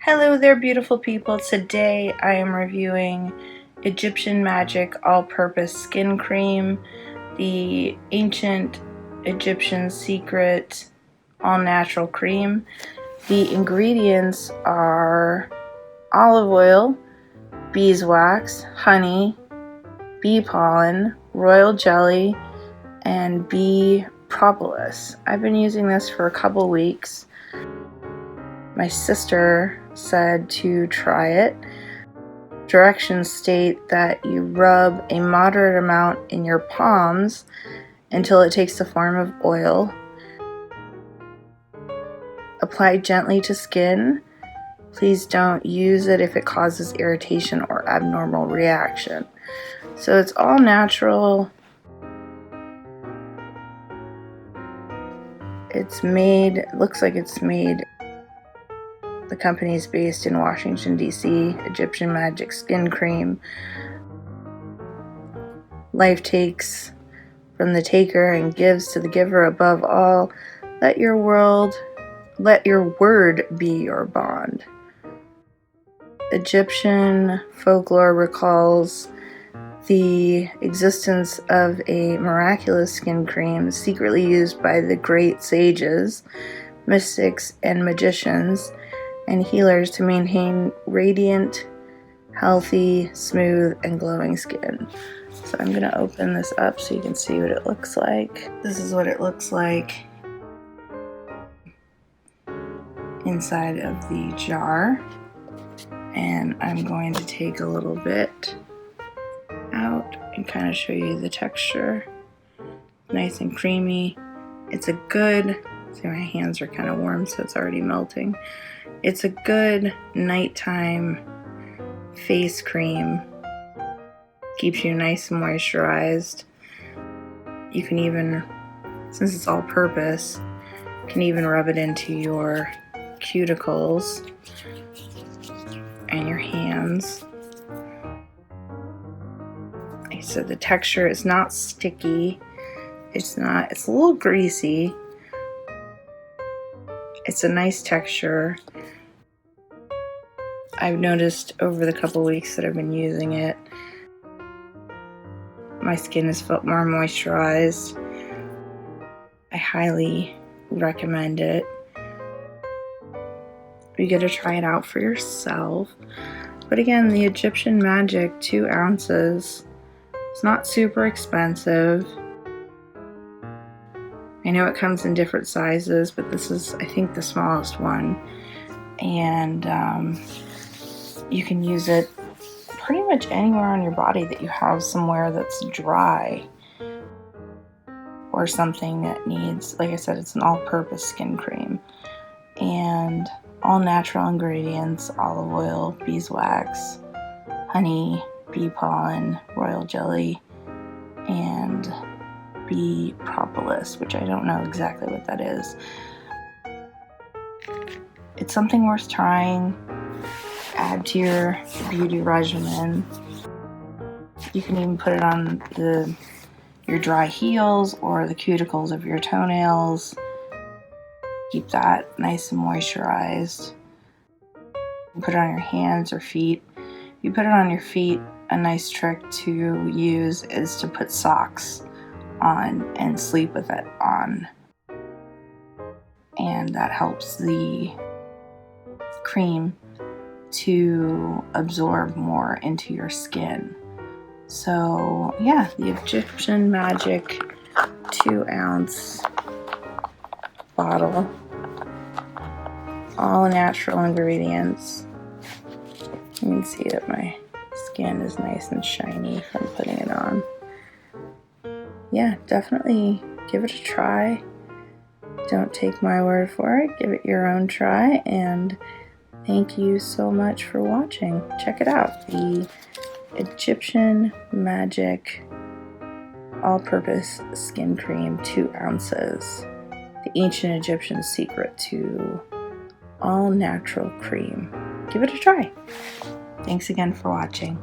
Hello there, beautiful people. Today I am reviewing Egyptian Magic All-Purpose Skin Cream, the ancient Egyptian secret all-natural cream. The ingredients are olive oil, beeswax, honey, bee pollen, royal jelly, and bee propolis. I've been using this for a couple weeks. My sister said to try it. Directions state that you rub a moderate amount in your palms until it takes the form of oil. Apply gently to skin. Please don't use it if it causes irritation or abnormal reaction. So it's all natural. It's made, looks like it's made. The company is based in Washington, D.C. Egyptian Magic Skin Cream. Life takes from the taker and gives to the giver. Above all, let your word be your bond. Egyptian folklore recalls the existence of a miraculous skin cream secretly used by the great sages, mystics, and magicians and healers to maintain radiant, healthy, smooth, and glowing skin. So I'm going to open this up so you can see what it looks like. This is what it looks like inside of the jar. And I'm going to take a little bit out and kind of show you the texture. Nice and creamy. It's a good, see my hands are kind of warm so it's already melting. It's a good nighttime face cream. Keeps you nice and moisturized. You can even, since it's all purpose, you can even rub it into your cuticles and your hands. Like I said, the texture is not sticky. It's a little greasy. It's a nice texture. I've noticed over the couple weeks that I've been using it, my skin has felt more moisturized. I highly recommend it. You get to try it out for yourself. But again, the Egyptian Magic 2 ounces. It's not super expensive. I know it comes in different sizes, but this is, I think, the smallest one. And you can use it pretty much anywhere on your body that you have somewhere that's dry or something that needs, like I said, it's an all-purpose skin cream. And all natural ingredients: olive oil, beeswax, honey, bee pollen, royal jelly, and bee propolis, which I don't know exactly what that is. It's something worth trying. Add to your beauty regimen. You can even put it on your dry heels or the cuticles of your toenails. Keep that nice and moisturized. You put it on your hands or feet. If you put it on your feet, a nice trick to use is to put socks on and sleep with it on. And that helps the cream to absorb more into your skin. So yeah, the Egyptian Magic 2 ounce bottle, all natural ingredients. You can see that my skin is nice and shiny from putting it on. Yeah, definitely give it a try. Don't take my word for it. Give it your own try. And thank you so much for watching. Check it out. The Egyptian Magic All-Purpose Skin Cream, 2 ounces. The ancient Egyptian secret to all natural cream. Give it a try. Thanks again for watching.